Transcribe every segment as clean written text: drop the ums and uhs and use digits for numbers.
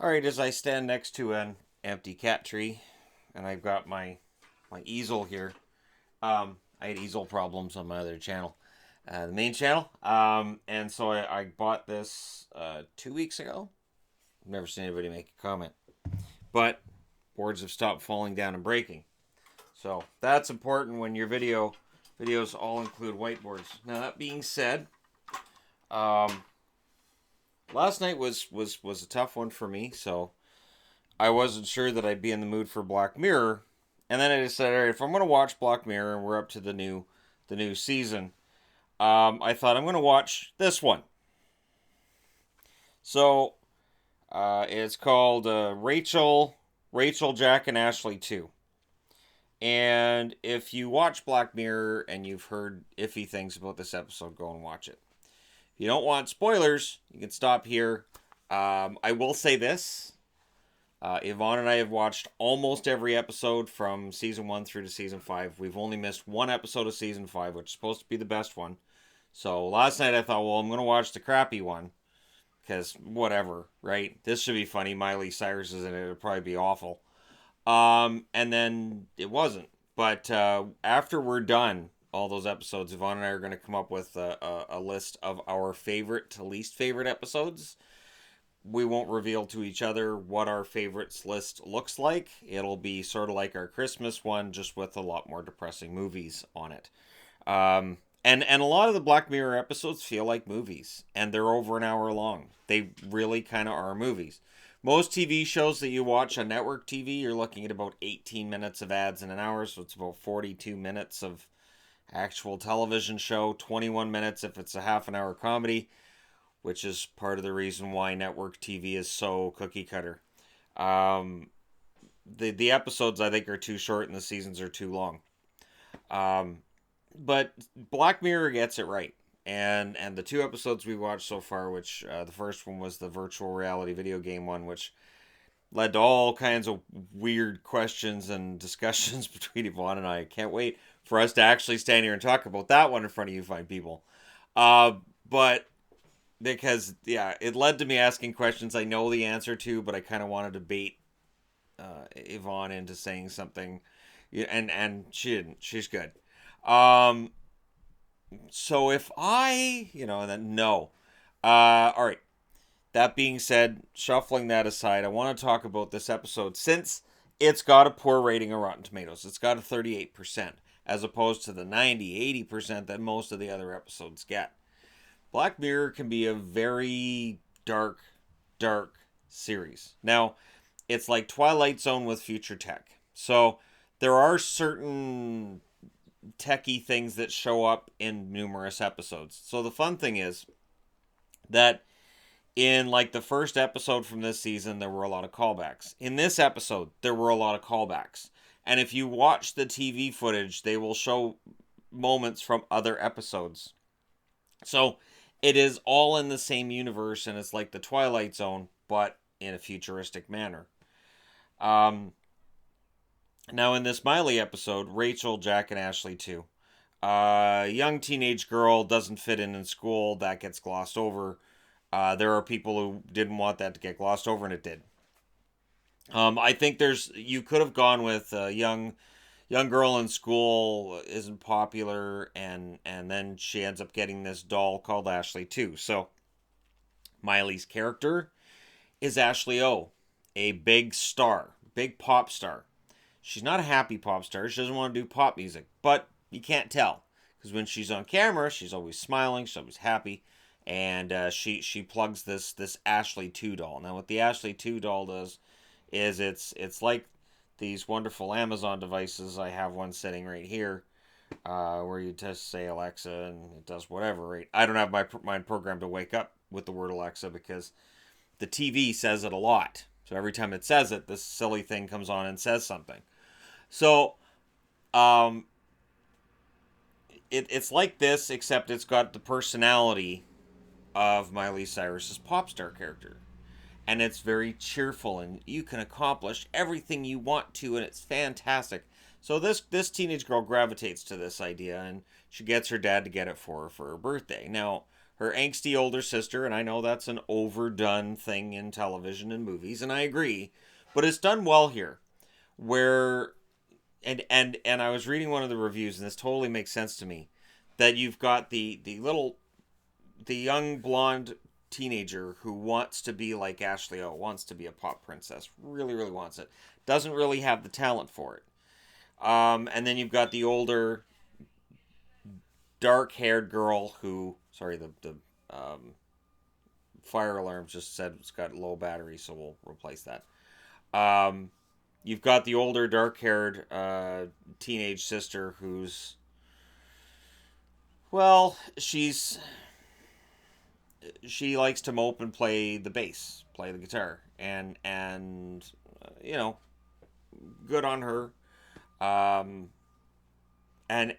Alright, as I stand next to an empty cat tree, and I've got my easel here. I had easel problems on my other channel, the main channel. And so I bought this 2 weeks ago. Never seen anybody make a comment. But boards have stopped falling down and breaking. So that's important when your videos all include whiteboards. Now that being said, um, last night was a tough one for me, so I wasn't sure that I'd be in the mood for Black Mirror. And then I decided, all right, if I'm going to watch Black Mirror and we're up to the new season, I thought I'm going to watch this one. So it's called Rachel, Jack, and Ashley 2. And if you watch Black Mirror and you've heard iffy things about this episode, go and watch it. If you don't want spoilers, you can stop here. I will say this. Yvonne and I have watched almost every episode from season 1 through to season 5. We've only missed one episode of season 5, which is supposed to be the best one. So last night I thought, well, I'm going to watch the crappy one. Because whatever, right? This should be funny. Miley Cyrus is in it. It'll probably be awful. And then it wasn't. But after we're done, all those episodes, Yvonne and I are going to come up with a list of our favorite to least favorite episodes. We won't reveal to each other what our favorites list looks like. It'll be sort of like our Christmas one, just with a lot more depressing movies on it. And a lot of the Black Mirror episodes feel like movies, and they're over an hour long. They really kind of are movies. Most TV shows that you watch on network TV, you're looking at about 18 minutes of ads in an hour, so it's about 42 minutes of actual television show, 21 minutes if it's a half an hour comedy, which is part of the reason why network TV is so cookie cutter. The episodes, I think, are too short and the seasons are too long. But Black Mirror gets it right. And the two episodes we watched so far, which the first one was the virtual reality video game one, which led to all kinds of weird questions and discussions between Yvonne and I can't wait for us to actually stand here and talk about that one in front of you fine people. But because, yeah, it led to me asking questions I know the answer to, but I kind of wanted to bait Yvonne into saying something. And she didn't. She's good. So if and then no. All right. That being said, shuffling that aside, I want to talk about this episode since it's got a poor rating on Rotten Tomatoes. It's got a 38%, as opposed to the 90-80% that most of the other episodes get. Black Mirror can be a very dark, dark series. Now, it's like Twilight Zone with future tech. So there are certain techie things that show up in numerous episodes. So the fun thing is that in like the first episode from this season, there were a lot of callbacks. In this episode, there were a lot of callbacks. And if you watch the TV footage, they will show moments from other episodes. So it is all in the same universe, and it's like the Twilight Zone, but in a futuristic manner. Now, in this Miley episode, Rachel, Jack, and Ashley 2. A young teenage girl doesn't fit in school. That gets glossed over. There are people who didn't want that to get glossed over, and it did. I think you could have gone with a young girl in school isn't popular, and then she ends up getting this doll called Ashley 2. So, Miley's character is Ashley O, a big star, big pop star. She's not a happy pop star. She doesn't want to do pop music, but you can't tell because when she's on camera, she's always smiling, she's always happy, and she plugs this Ashley 2 doll. Now, what the Ashley 2 doll does is it's like these wonderful Amazon devices. I have one sitting right here, where you just say Alexa and it does whatever. Right? I don't have my mind programmed to wake up with the word Alexa because the TV says it a lot. So every time it says it, this silly thing comes on and says something. So, it's like this, except it's got the personality of Miley Cyrus's pop star character. And it's very cheerful, and you can accomplish everything you want to, and it's fantastic. So this teenage girl gravitates to this idea, and she gets her dad to get it for her birthday. Now, her angsty older sister, and I know that's an overdone thing in television and movies, and I agree, but it's done well here. Where and I was reading one of the reviews, and this totally makes sense to me, that you've got the young blonde teenager who wants to be like Ashley O, wants to be a pop princess, really, really wants it, doesn't really have the talent for it. And then you've got the older, dark-haired girl who, sorry, the fire alarm just said it's got low battery, so we'll replace that. Um, you've got the older, dark-haired teenage sister who's, well, she likes to mope and play the bass, play the guitar, and you know, good on her. Um, and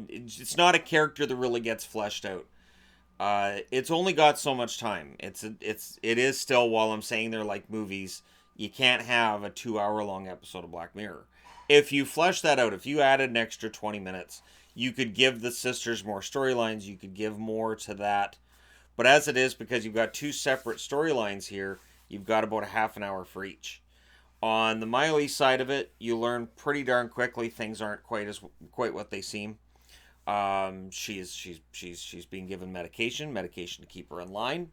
it's not a character that really gets fleshed out. It's only got so much time. It is still, while I'm saying they're like movies, you can't have a 2 hour long episode of Black Mirror. If you flesh that out, if you added an extra 20 minutes, you could give the sisters more storylines. You could give more to that. But as it is, because you've got two separate storylines here, you've got about a half an hour for each. On the Miley side of it, you learn pretty darn quickly things aren't quite what they seem. She's being given medication to keep her in line.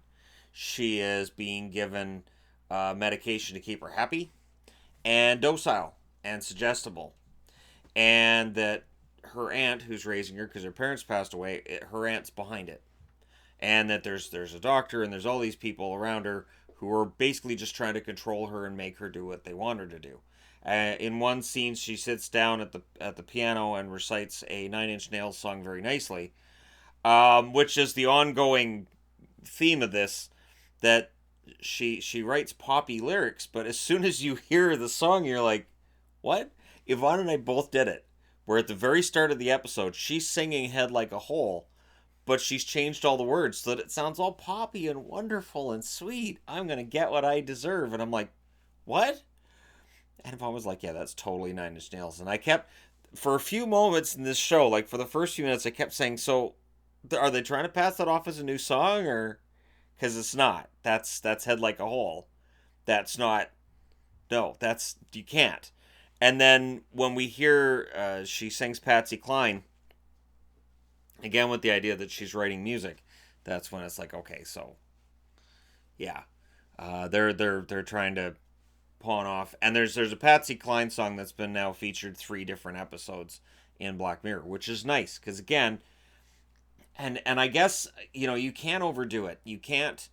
She is being given medication to keep her happy and docile and suggestible, and that her aunt, who's raising her because her parents passed away, her aunt's behind it, and that there's a doctor and there's all these people around her who are basically just trying to control her and make her do what they want her to do. In one scene, she sits down at the piano and recites a Nine Inch Nails song very nicely, which is the ongoing theme of this. That she writes poppy lyrics, but as soon as you hear the song, you're like, "What?" Yvonne and I both did it. Where at the very start of the episode, she's singing "Head Like a Hole," but she's changed all the words so that it sounds all poppy and wonderful and sweet. I'm gonna get what I deserve, and I'm like, "What?" And Yvonne was like, "Yeah, that's totally Nine Inch Nails." And I kept, for a few moments in this show, like for the first few minutes, I kept saying, "So, are they trying to pass that off as a new song, or?" Because it's not. That's Head Like a Hole. That's not. No, that's you can't. And then when we hear she sings Patsy Cline again with the idea that she's writing music, that's when it's like, okay, so yeah, they're trying to pawn off. And there's a Patsy Cline song that's been now featured 3 different episodes in Black Mirror, which is nice because again, and I guess you can't overdo it. You can't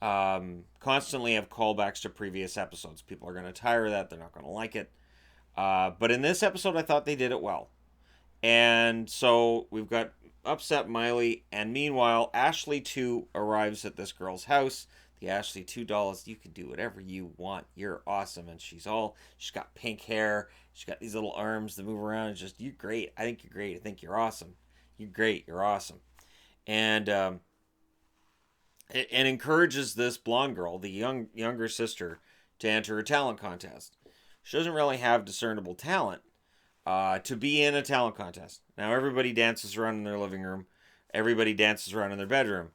constantly have callbacks to previous episodes. People are going to tire of that. They're not going to like it. But in this episode, I thought they did it well. And so we've got upset Miley, and meanwhile, Ashley 2 arrives at this girl's house. The Ashley 2 doll is, you can do whatever you want. You're awesome. And she's got pink hair. She's got these little arms that move around. It's just, you're great. I think you're great. I think you're awesome. You're great. You're awesome. And it encourages this blonde girl, the younger sister, to enter a talent contest. She doesn't really have discernible talent to be in a talent contest. Now, everybody dances around in their living room. Everybody dances around in their bedroom.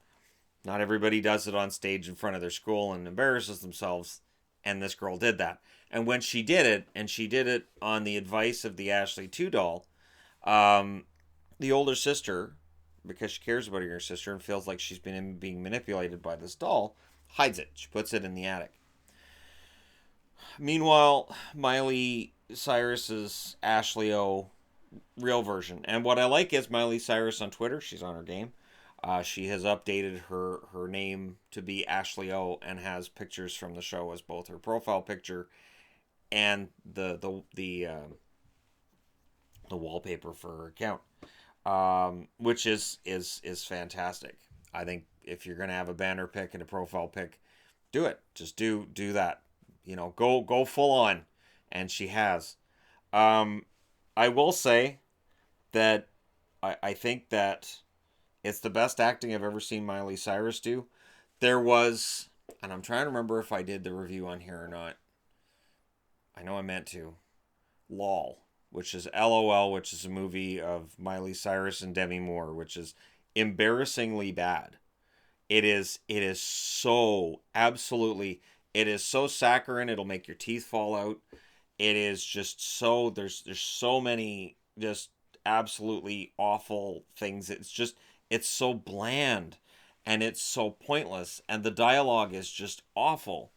Not everybody does it on stage in front of their school and embarrasses themselves. And this girl did that. And when she did it, and she did it on the advice of the Ashley 2 doll, the older sister, because she cares about her sister and feels like she's been being manipulated by this doll, hides it. She puts it in the attic. Meanwhile, Miley Cyrus's Ashley O real version. And what I like is Miley Cyrus on Twitter. She's on her game. She has updated her name to be Ashley O and has pictures from the show as both her profile picture and the wallpaper for her account, which is fantastic. I think if you're gonna have a banner pick and a profile pick, do it. Just do that. Go full on, and she has. I will say that I think that it's the best acting I've ever seen Miley Cyrus do. There was, and I'm trying to remember if I did the review on here or not. I know I meant to. LOL, which is LOL, which is a movie of Miley Cyrus and Demi Moore, which is embarrassingly bad. It is so absolutely, it is so saccharine it'll make your teeth fall out. It is just so, there's so many just absolutely awful things. It's so bland and it's so pointless and the dialogue is just awful.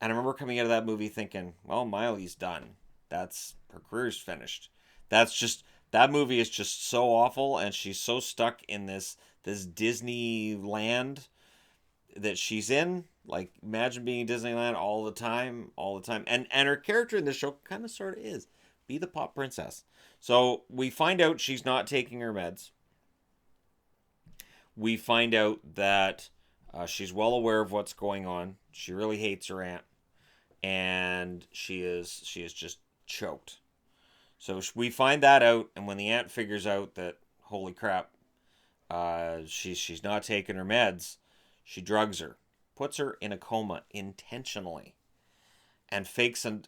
And I remember coming out of that movie thinking, well, Miley's done. That's her career's finished. That's just that movie is just so awful and she's so stuck in this Disney land that she's in. Like imagine being in Disneyland all the time. And her character in this show kind of sort of is be the pop princess. So we find out she's not taking her meds. We find out that she's well aware of what's going on. She really hates her aunt, and she is just choked. So we find that out, and when the aunt figures out that holy crap, she's not taking her meds, she drugs her, puts her in a coma intentionally, and fakes a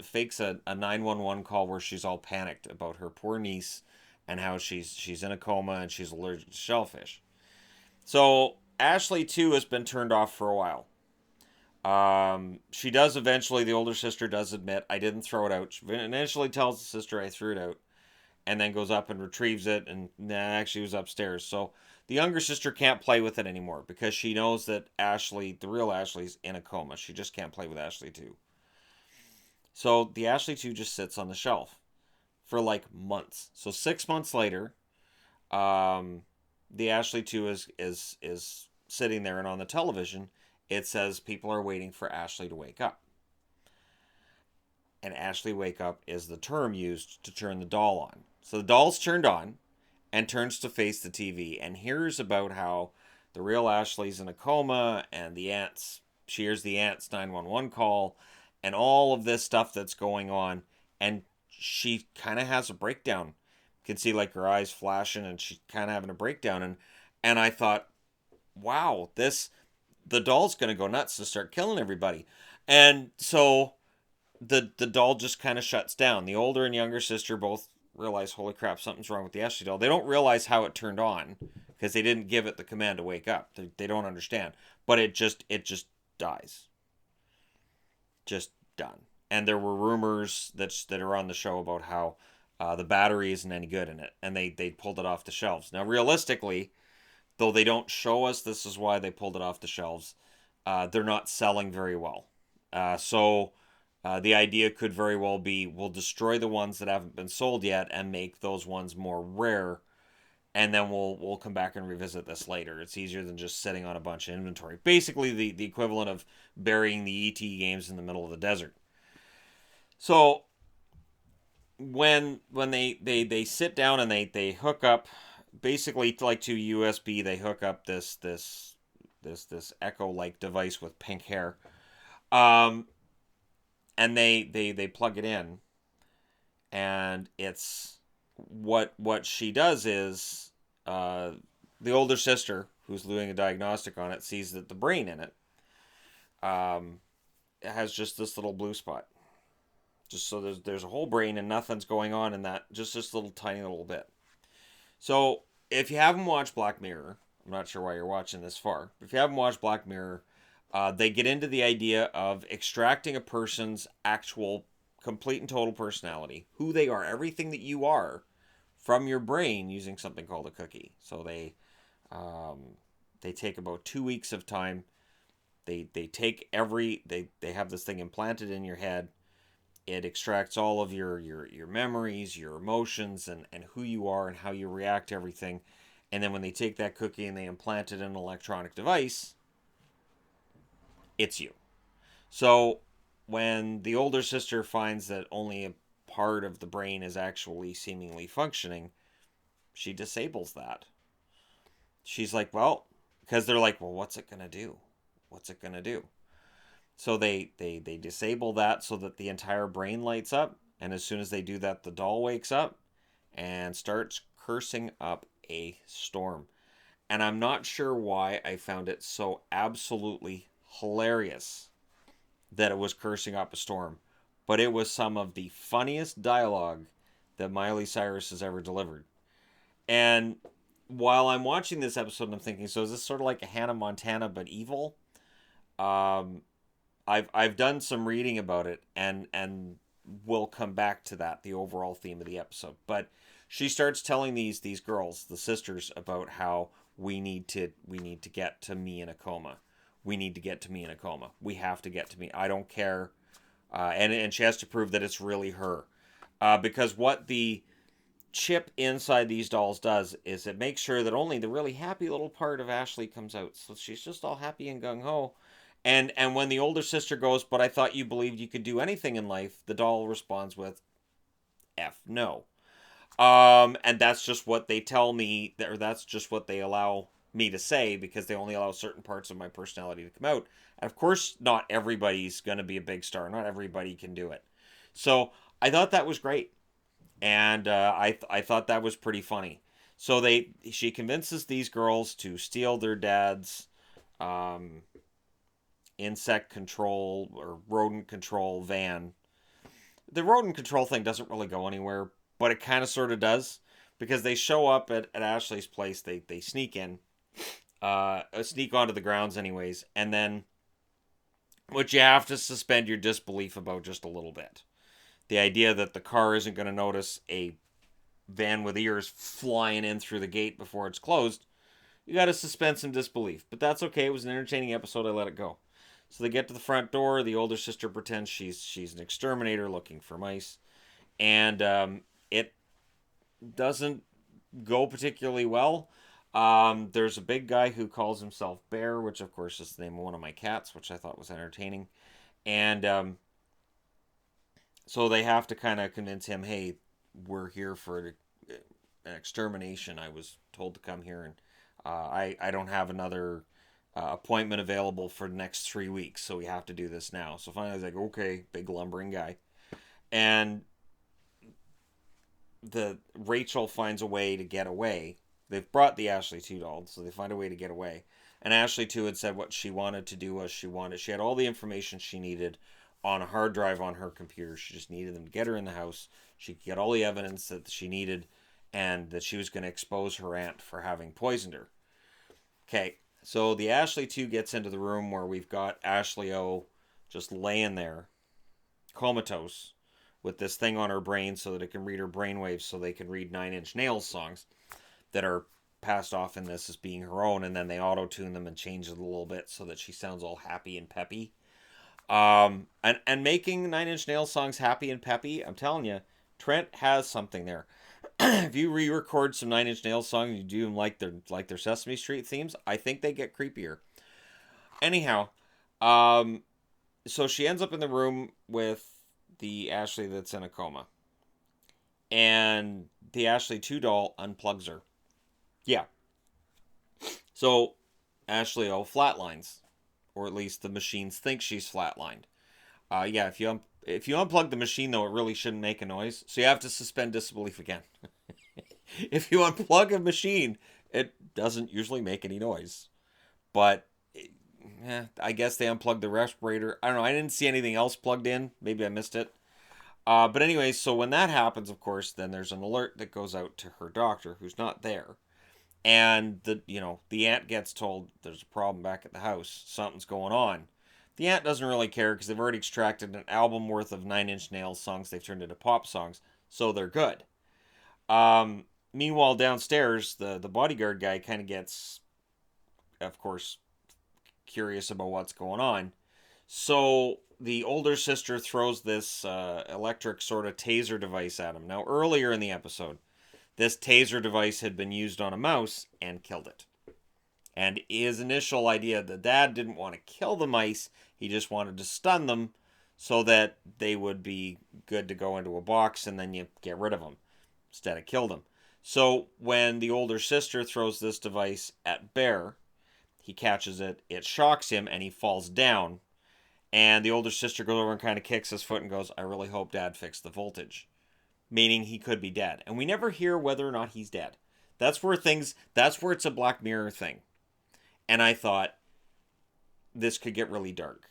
911 call where she's all panicked about her poor niece and how she's in a coma and she's allergic to shellfish. So Ashley too has been turned off for a while. She does eventually. The older sister does admit I didn't throw it out. She initially tells the sister I threw it out, and then goes up and retrieves it, and nah, actually it was upstairs. So the younger sister can't play with it anymore because she knows that Ashley, the real Ashley's in a coma. She just can't play with Ashley 2. So the Ashley 2 just sits on the shelf for like months. So 6 months later, um, the Ashley 2 is sitting there, and on the television it says people are waiting for Ashley to wake up. And Ashley wake up is the term used to turn the doll on. So the doll's turned on and turns to face the TV and hears about how the real Ashley's in a coma and the aunt's she hears the aunt's 911 call and all of this stuff that's going on, and she kind of has a breakdown. You can see like her eyes flashing and she's kind of having a breakdown, and I thought, wow, this the doll's going to go nuts and start killing everybody. And so the doll just kind of shuts down. The older and younger sister both realize, holy crap, something's wrong with the Ashley doll. They don't realize how it turned on because they didn't give it the command to wake up. They don't understand, but it just dies, just done. And there were rumors that are on the show about how the battery isn't any good in it, and they pulled it off the shelves. Now, realistically, though they don't show us this is why they pulled it off the shelves, they're not selling very well. So the idea could very well be we'll destroy the ones that haven't been sold yet and make those ones more rare, and then we'll come back and revisit this later. It's easier than just sitting on a bunch of inventory. Basically, the equivalent of burying the ET games in the middle of the desert. So when they sit down and they hook up, basically like to USB, they hook up this Echo like device with pink hair. Um, and they plug it in, and it's what she does is the older sister who's doing a diagnostic on it sees that the brain in it um, has just this little blue spot, just so there's a whole brain and nothing's going on in that, just this little tiny little bit. So if you haven't watched Black Mirror, I'm not sure why you're watching this far, but if you haven't watched Black Mirror, they get into the idea of extracting a person's actual, complete and total personality, who they are, everything that you are, from your brain using something called a cookie. So they take about 2 weeks of time. They take they have this thing implanted in your head. It extracts all of your memories, your emotions, and who you are and how you react to everything. And then when they take that cookie and they implant it in an electronic device, it's you. So when the older sister finds that only a part of the brain is actually seemingly functioning, she disables that. She's like, well, because they're like, well, what's it going to do? What's it going to do? So they disable that so that the entire brain lights up. And as soon as they do that, the doll wakes up and starts cursing up a storm. And I'm not sure why I found it so absolutely hilarious that it was cursing up a storm, but it was some of the funniest dialogue that Miley Cyrus has ever delivered. And while I'm watching this episode, I'm thinking, so is this sort of like a Hannah Montana but evil? Um, I've done some reading about it, and we'll come back to that, the overall theme of the episode. But she starts telling these girls, the sisters, about how we need to get to me in a coma. We need to get to me in a coma. We have to get to me. I don't care. And she has to prove that it's really her. Because what the chip inside these dolls does is it makes sure that only the really happy little part of Ashley comes out. So she's just all happy and gung ho. And when the older sister goes, but I thought you believed you could do anything in life, the doll responds with, F no. And that's just what they tell me, or that's just what they allow me to say, because they only allow certain parts of my personality to come out. And of course, not everybody's going to be a big star. Not everybody can do it. So I thought that was great, and I thought that was pretty funny. So she convinces these girls to steal their dad's um, insect control or rodent control van. The rodent control thing doesn't really go anywhere, but it kind of sort of does, because they show up at Ashley's place. They sneak in, sneak onto the grounds anyways, and then what you have to suspend your disbelief about just a little bit. The idea that the car isn't going to notice a van with ears flying in through the gate before it's closed, you got to suspend some disbelief. But that's okay. It was an entertaining episode. I let it go. So they get to the front door. The older sister pretends she's an exterminator looking for mice, and it doesn't go particularly well. There's a big guy who calls himself Bear, which of course is the name of one of my cats, which I thought was entertaining. And so they have to kind of convince him, hey, we're here for an extermination. I was told to come here, and I don't have another appointment available for the next 3 weeks, so we have to do this now. So finally, I was like, okay, big lumbering guy, and the Rachel finds a way to get away. They've brought the Ashley 2 doll, so they find a way to get away. And Ashley 2 had said what she wanted to do was she had all the information she needed on a hard drive on her computer. She just needed them to get her in the house. She could get all the evidence that she needed, and that she was going to expose her aunt for having poisoned her. Okay, so the Ashley 2 gets into the room where we've got Ashley O just laying there, comatose, with this thing on her brain so that it can read her brainwaves, so they can read Nine Inch Nails songs that are passed off in this as being her own, and then they auto tune them and change it a little bit so that she sounds all happy and peppy. And making Nine Inch Nails songs happy and peppy, I'm telling you, Trent has something there. If you re-record some Nine Inch Nails songs and you do them like their Sesame Street themes, I think they get creepier. Anyhow, um, so she ends up in the room with the Ashley that's in a coma, and the Ashley 2 doll unplugs her. Yeah. So Ashley O flatlines, or at least the machines think she's flatlined. Yeah, if you unplug the machine though, it really shouldn't make a noise. So you have to suspend disbelief again. If you unplug a machine, it doesn't usually make any noise. But I guess they unplugged the respirator. I don't know. I didn't see anything else plugged in. Maybe I missed it. But anyway, so when that happens, of course, then there's an alert that goes out to her doctor, who's not there, and the aunt gets told there's a problem back at the house. Something's going on. The aunt doesn't really care because they've already extracted an album worth of Nine Inch Nails songs they've turned into pop songs, so they're good. Meanwhile, downstairs, the bodyguard guy kind of gets, of course, curious about what's going on. So the older sister throws this electric sort of taser device at him. Now, earlier in the episode, this taser device had been used on a mouse and killed it. And his initial idea, the dad didn't want to kill the mice, he just wanted to stun them so that they would be good to go into a box and then you get rid of them instead of kill them. So when the older sister throws this device at Bear, he catches it, it shocks him, and he falls down. And the older sister goes over and kind of kicks his foot and goes, I really hope Dad fixed the voltage. Meaning he could be dead. And we never hear whether or not he's dead. That's where it's a Black Mirror thing. And I thought this could get really dark.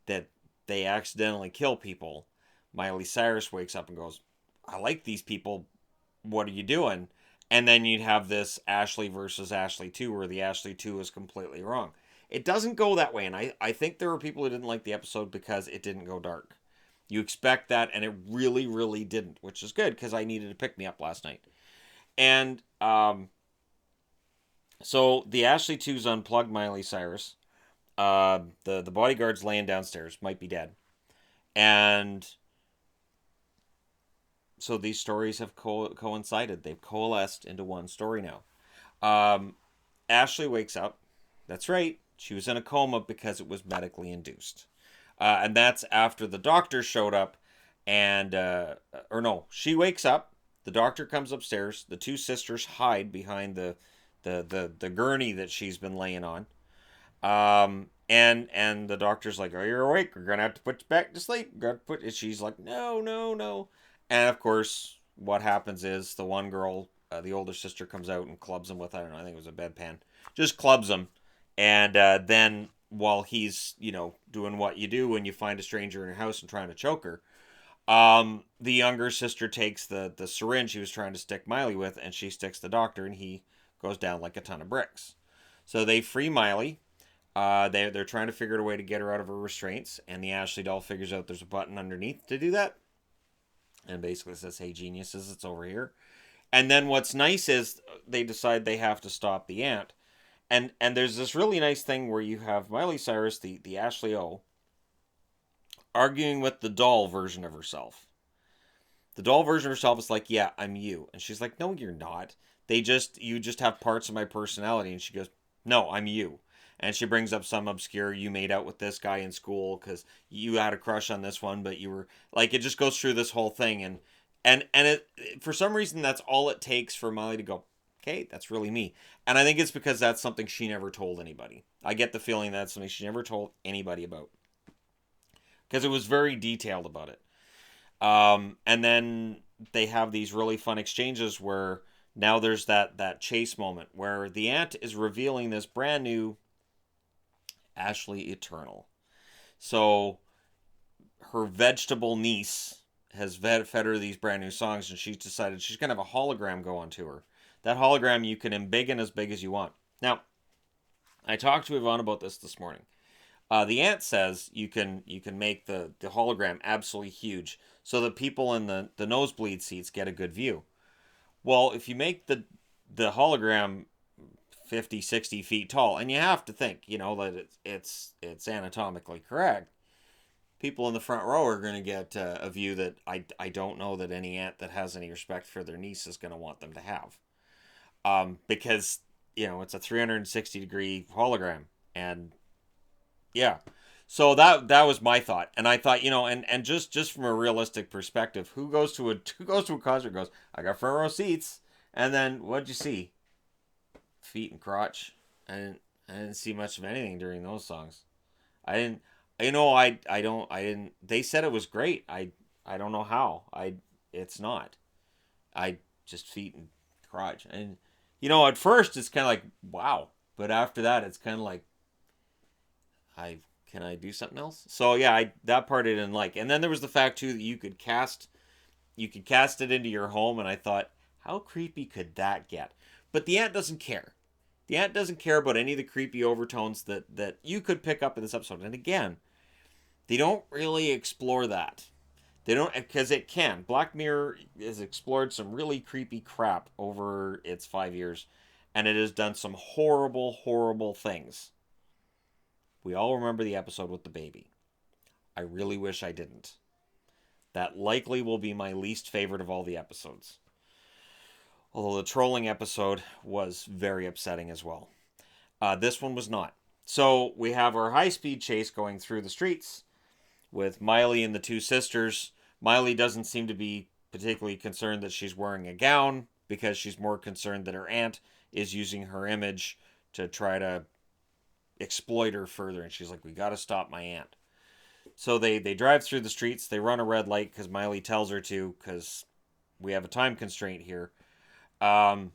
That they accidentally kill people. Miley Cyrus wakes up and goes, I like these people. What are you doing? And then you'd have this Ashley versus Ashley 2, where the Ashley 2 is completely wrong. It doesn't go that way, and I think there were people who didn't like the episode because it didn't go dark. You expect that, and it really, really didn't, which is good because I needed to pick me up last night. And so the Ashley 2's unplugged Miley Cyrus. The bodyguard's laying downstairs, might be dead. And so these stories have coincided. They've coalesced into one story now. Um, Ashley wakes up. That's right. She was in a coma because it was medically induced. And that's after the doctor showed up. And, or no, she wakes up. The doctor comes upstairs. The two sisters hide behind the gurney that she's been laying on. And the doctor's like, "Oh, you're awake. We're gonna have to put you back to sleep. Got to put." And she's like, "No, no, no." And of course, what happens is the one girl, the older sister, comes out and clubs him with, I don't know, I think it was a bedpan, just clubs him, and then while he's doing what you do when you find a stranger in your house and trying to choke her, the younger sister takes the syringe he was trying to stick Miley with, and she sticks the doctor, and he goes down like a ton of bricks. So they free Miley. They're trying to figure out a way to get her out of her restraints, and the Ashley doll figures out there's a button underneath to do that, and basically says, "Hey, geniuses, it's over here." And then what's nice is they decide they have to stop the aunt, and there's this really nice thing where you have Miley Cyrus, the Ashley O, arguing with the doll version of herself. The doll version of herself is like, "Yeah, I'm you," and she's like, "No, you're not. You just have parts of my personality." And she goes, "No, I'm you." And she brings up some obscure, "You made out with this guy in school because you had a crush on this one, but you were like," it just goes through this whole thing, and it, for some reason, that's all it takes for Molly to go, "Okay, that's really me." And I think it's because that's something she never told anybody. I get the feeling that's something she never told anybody about because it was very detailed about it. And then they have these really fun exchanges where now there's that chase moment where the aunt is revealing this brand new Ashley Eternal. So her vegetable niece has fed her these brand new songs, and she's decided she's gonna have a hologram go on to her. That hologram you can embiggen as big as you want. Now, I talked to Yvonne about this morning. The aunt says you can make the hologram absolutely huge so that people in the nosebleed seats get a good view. Well, if you make the hologram 50, 60 feet tall, and you have to think, that it's anatomically correct, people in the front row are going to get a view that I don't know that any aunt that has any respect for their niece is going to want them to have. Because, it's a 360-degree hologram. And yeah. So that was my thought. And I thought, and just from a realistic perspective, who goes to a concert and goes, "I got front row seats." And then what'd you see? Feet and crotch. I didn't see much of anything during those songs. I didn't I didn't they said it was great. I don't know how. It's not. I just feet and crotch. And at first it's kind of like wow, but after that it's kind of like I can I do something else? So yeah, that part I didn't like. And then there was the fact too that you could cast it into your home, and I thought, how creepy could that get? But the aunt doesn't care. The aunt doesn't care about any of the creepy overtones that you could pick up in this episode. And again, they don't really explore that. They don't, because it can. Black Mirror has explored some really creepy crap over its 5 years, and it has done some horrible, horrible things. We all remember the episode with the baby. I really wish I didn't. That likely will be my least favorite of all the episodes. Although the trolling episode was very upsetting as well. This one was not. So we have our high speed chase going through the streets with Miley and the two sisters. Miley doesn't seem to be particularly concerned that she's wearing a gown because she's more concerned that her aunt is using her image to try to exploit her further. And she's like, "We got to stop my aunt." So they drive through the streets. They run a red light because Miley tells her to, because we have a time constraint here. Um,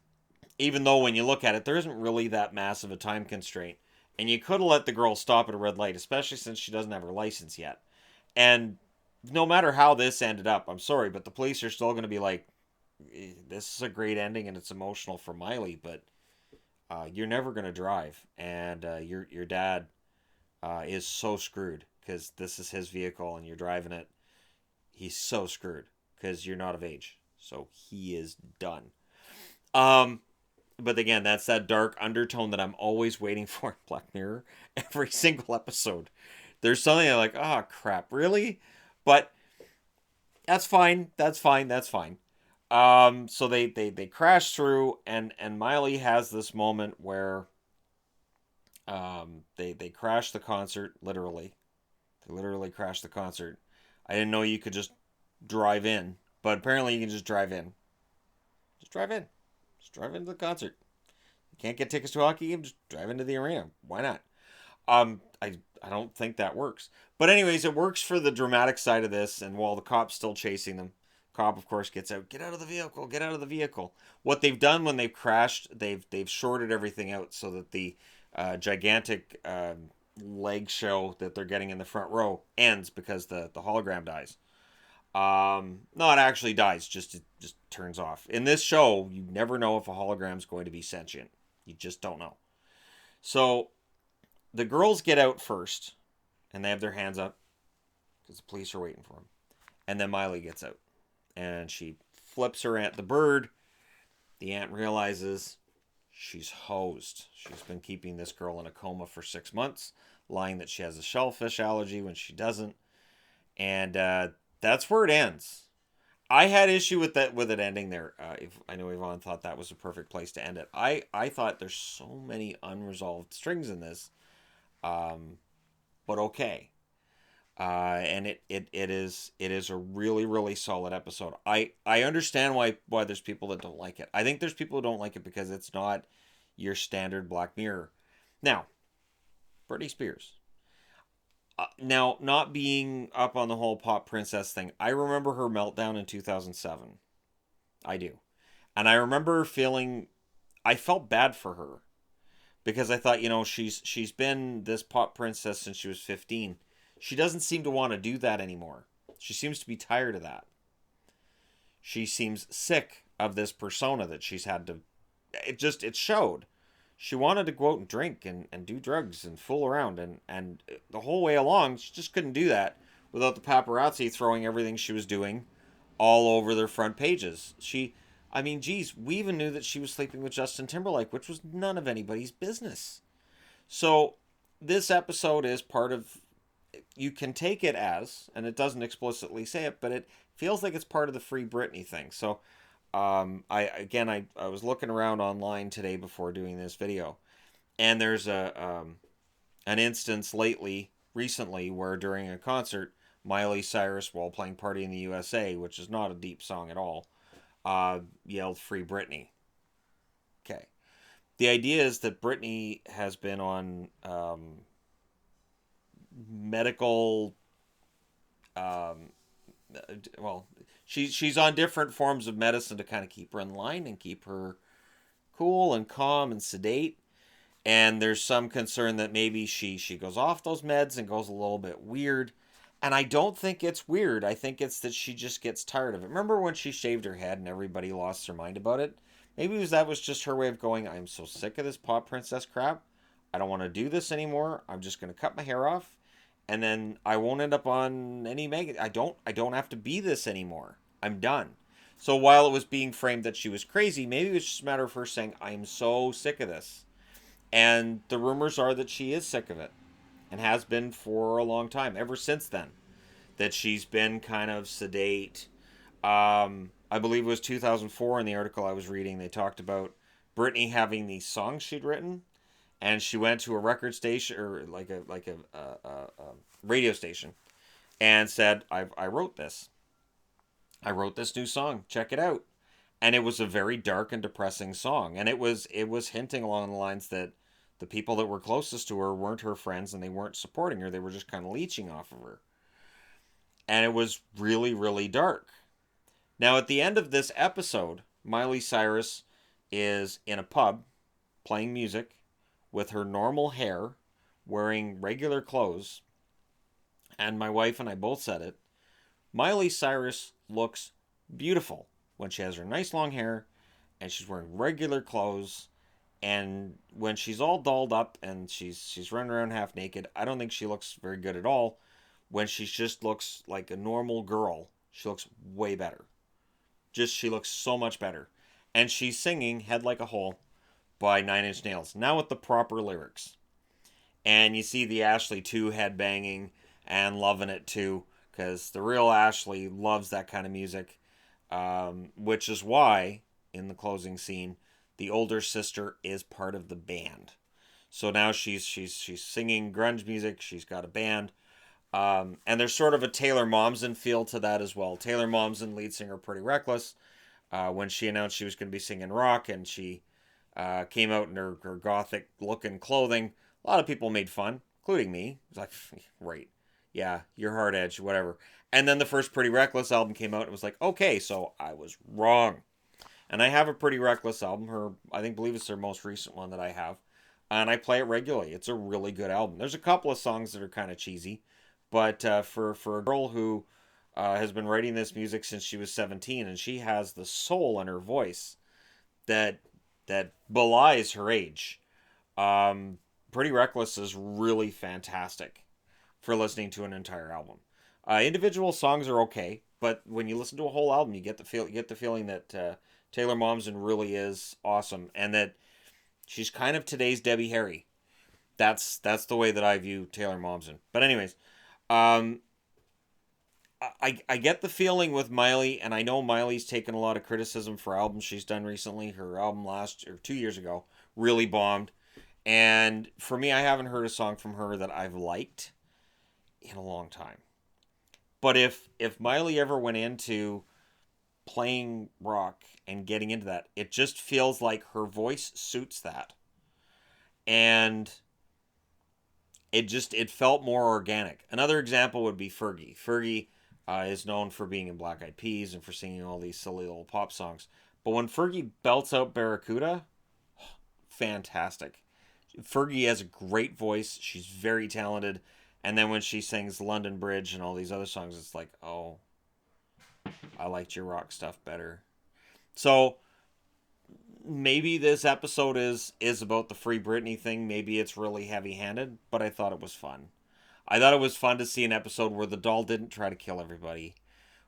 Even though when you look at it, there isn't really that massive a time constraint. And you could have let the girl stop at a red light, especially since she doesn't have her license yet. And no matter how this ended up, I'm sorry, but the police are still going to be like, this is a great ending and it's emotional for Miley, but you're never gonna drive, and your dad is so screwed because this is his vehicle and you're driving it. He's so screwed because you're not of age, so he is done. Um, but again, that's that dark undertone that I'm always waiting for in Black Mirror. Every single episode, there's something I'm like, oh crap, really? But that's fine. That's fine. That's fine. So they crash through, and Miley has this moment where they crash the concert literally. They literally crash the concert. I didn't know you could just drive in, but apparently you can just drive in. Just drive in. Just drive into the concert. You can't get tickets to a hockey game. Just drive into the arena. Why not? I don't think that works. But anyways, it works for the dramatic side of this. And while the cop's still chasing them, cop of course gets out. Get out of the vehicle. Get out of the vehicle. What they've done when they've crashed, they've shorted everything out so that the gigantic leg show that they're getting in the front row ends because the hologram dies. No, it actually dies. Just it just turns off. In this show, you never know if a hologram's going to be sentient. You just don't know. So the girls get out first, and they have their hands up because the police are waiting for them. And then Miley gets out, and she flips her aunt the bird. The aunt realizes she's hosed. She's been keeping this girl in a coma for 6 months, lying that she has a shellfish allergy when she doesn't, and that's where it ends. I had issue with that with it ending there. If I know Yvonne thought that was a perfect place to end it. I thought there's so many unresolved strings in this, um, but okay. And it is a really really solid episode. I understand why there's people that don't like it. I think there's people who don't like it because it's not your standard Black Mirror. Now, Britney Spears. Now, not being up on the whole pop princess thing, I remember her meltdown in 2007. I do. And I remember feeling I felt bad for her because I thought, she's been this pop princess since she was 15. She doesn't seem to want to do that anymore. She seems to be tired of that. She seems sick of this persona that she's had to it showed. She wanted to go out and drink and do drugs and fool around and the whole way along she just couldn't do that without the paparazzi throwing everything she was doing all over their front pages. I mean, geez, we even knew that she was sleeping with Justin Timberlake, which was none of anybody's business. So this episode is part of, you can take it as, and it doesn't explicitly say it, but it feels like it's part of the Free Britney thing. So I was looking around online today before doing this video, and there's an instance recently, where during a concert, Miley Cyrus, while playing "Party in the USA," which is not a deep song at all, yelled "Free Britney." Okay, the idea is that Britney has been on medical, um, well, she's on different forms of medicine to kind of keep her in line and keep her cool and calm and sedate. And there's some concern that maybe she goes off those meds and goes a little bit weird. And I don't think it's weird. I think it's that she just gets tired of it. Remember when she shaved her head and everybody lost their mind about it? Maybe that was just her way of going, I'm so sick of this pop princess crap. I don't want to do this anymore. I'm just going to cut my hair off, and then I won't end up on any magazine. I don't have to be this anymore. I'm done. So while it was being framed that she was crazy, maybe it was just a matter of her saying, I'm so sick of this. And the rumors are that she is sick of it and has been for a long time, ever since then. That she's been kind of sedate. I believe it was 2004 in the article I was reading, they talked about Britney having these songs she'd written, and she went to a record station or like a radio station and said, I wrote this. I wrote this new song. Check it out. And it was a very dark and depressing song, and it was hinting along the lines that the people that were closest to her weren't her friends and they weren't supporting her. They were just kind of leeching off of her. And it was really really dark. Now at the end of this episode, Miley Cyrus is in a pub playing music with her normal hair, wearing regular clothes, and my wife and I both said it. Miley Cyrus looks beautiful when she has her nice long hair and she's wearing regular clothes. And when she's all dolled up and she's running around half naked, I don't think she looks very good at all. When she just looks like a normal girl, she looks way better. Just she looks so much better. And she's singing Head Like a Hole by Nine Inch Nails, now with the proper lyrics. And you see the Ashley too head banging and loving it too, because the real Ashley loves that kind of music, which is why in the closing scene, the older sister is part of the band. So now she's singing grunge music. She's got a band, and there's sort of a Taylor Momsen feel to that as well. Taylor Momsen, lead singer, Pretty Reckless, when she announced she was going to be singing rock and she came out in her gothic looking clothing, a lot of people made fun, including me. It's like, right, yeah, you're hard edge, whatever. And then the first Pretty Reckless album came out and it was like, okay, so I was wrong. And I have a Pretty Reckless album. I believe it's their most recent one that I have, and I play it regularly. It's a really good album. There's a couple of songs that are kind of cheesy, but for a girl who has been writing this music since she was 17, and she has the soul in her voice that belies her age. Um, Pretty Reckless is really fantastic for listening to an entire album. Individual songs are okay, but when you listen to a whole album, you get the feeling that Taylor Momsen really is awesome, and that she's kind of today's Debbie Harry. That's the way that I view Taylor Momsen. But anyways, um, I get the feeling with Miley, and I know Miley's taken a lot of criticism for albums she's done recently. Her album last or 2 years ago really bombed, and for me, I haven't heard a song from her that I've liked in a long time. But if Miley ever went into playing rock and getting into that, it just feels like her voice suits that. And it felt more organic. Another example would be Fergie. Fergie is known for being in Black Eyed Peas and for singing all these silly little pop songs. But when Fergie belts out Barracuda, fantastic. Fergie has a great voice. She's very talented. And then when she sings London Bridge and all these other songs, it's like, oh, I liked your rock stuff better. So maybe this episode is about the Free Britney thing. Maybe it's really heavy-handed, but I thought it was fun. I thought it was fun to see an episode where the doll didn't try to kill everybody,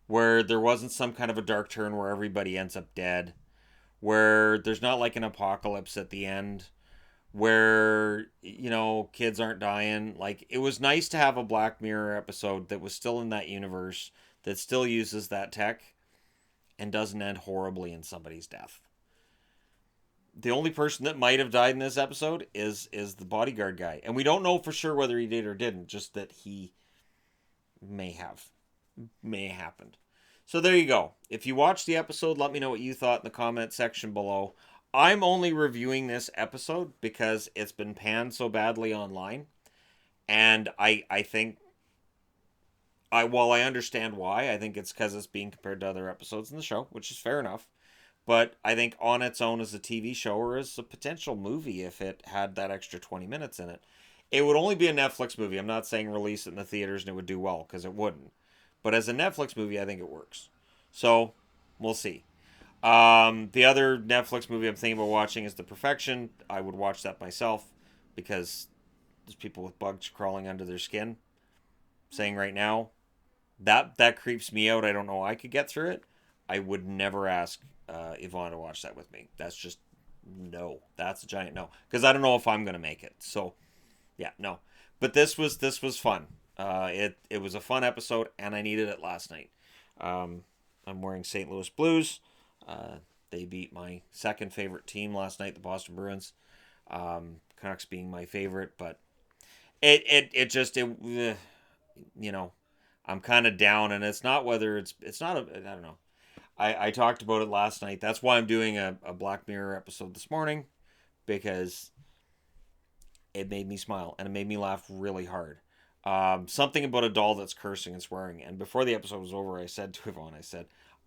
where there wasn't some kind of a dark turn where everybody ends up dead, where there's not like an apocalypse at the end, where kids aren't dying. Like, it was nice to have a Black Mirror episode that was still in that universe, that still uses that tech and doesn't end horribly in somebody's death. The only person that might have died in this episode is the bodyguard guy, and we don't know for sure whether he did or didn't, just that he may have happened. So there you go. If you watched the episode, let me know what you thought in the comment section below. I'm only reviewing this episode because it's been panned so badly online, and I think while I understand why, I think it's because it's being compared to other episodes in the show, which is fair enough. But I think on its own as a TV show or as a potential movie, if it had that extra 20 minutes in it, it would only be a Netflix movie. I'm not saying release it in the theaters and it would do well, because it wouldn't. But as a Netflix movie, I think it works. So, we'll see. The other Netflix movie I'm thinking about watching is The Perfection. I would watch that myself because there's people with bugs crawling under their skin. Saying right now, that creeps me out. I don't know. I could get through it. I would never ask Yvonne to watch that with me. That's just no. That's a giant no. Because I don't know if I'm gonna make it. So yeah, no. But this was fun. It was a fun episode, and I needed it last night. I'm wearing St. Louis Blues. They beat my second favorite team last night, the Boston Bruins. Canucks being my favorite, but I'm kind of down, and it's not whether it's not I don't know. I talked about it last night. That's why I'm doing a Black Mirror episode this morning, because it made me smile and it made me laugh really hard. Something about a doll that's cursing and swearing. And before the episode was over, I said to Yvonne,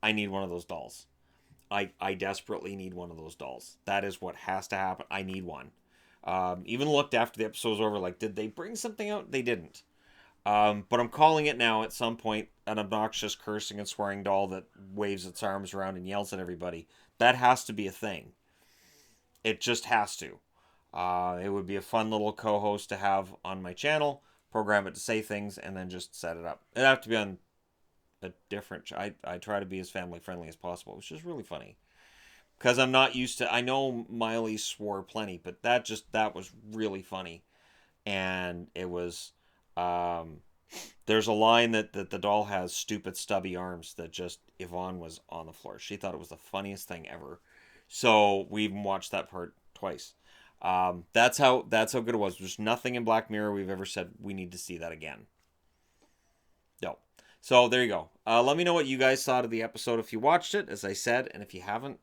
I need one of those dolls. I desperately need one of those dolls. That is what has to happen. I need one. Even looked after the episode was over, like, did they bring something out? They didn't. But I'm calling it now. At some point, an obnoxious cursing and swearing doll that waves its arms around and yells at everybody. That has to be a thing. It just has to. It would be a fun little co-host to have on my channel. Program it to say things and then just set it up. It'd have to be on a different. I try to be as family friendly as possible, which is really funny because I'm not used to. I know Miley swore plenty, but that was really funny, and it was. There's a line that the doll has stupid stubby arms that just Yvonne was on the floor. She thought it was the funniest thing ever. So we even watched that part twice. That's how good it was. There's nothing in Black Mirror we've ever said we need to see that again. No. So there you go. Let me know what you guys thought of the episode if you watched it, as I said, and if you haven't,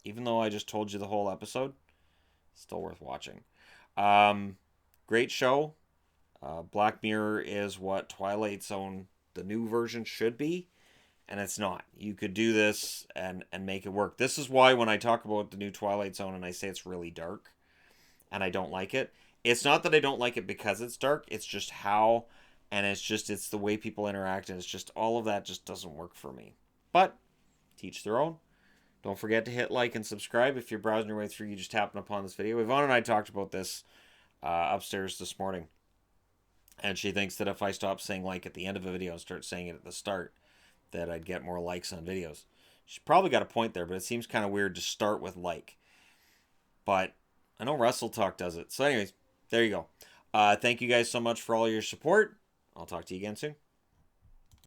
even though I just told you the whole episode, still worth watching. Great show. Black Mirror is what Twilight Zone, the new version, should be, and it's not. You could do this and make it work. This is why when I talk about the new Twilight Zone and I say it's really dark and I don't like it, it's not that I don't like it because it's dark, it's just how, and it's the way people interact, and it's just all of that just doesn't work for me. But teach their own. Don't forget to hit like and subscribe if you're browsing your way through. You just happen upon this video. Yvonne and I talked about this upstairs this morning. And she thinks that if I stop saying like at the end of a video and start saying it at the start, that I'd get more likes on videos. She probably got a point there, but it seems kind of weird to start with like. But I know Wrestle Talk does it. So anyways, there you go. Thank you guys so much for all your support. I'll talk to you again soon.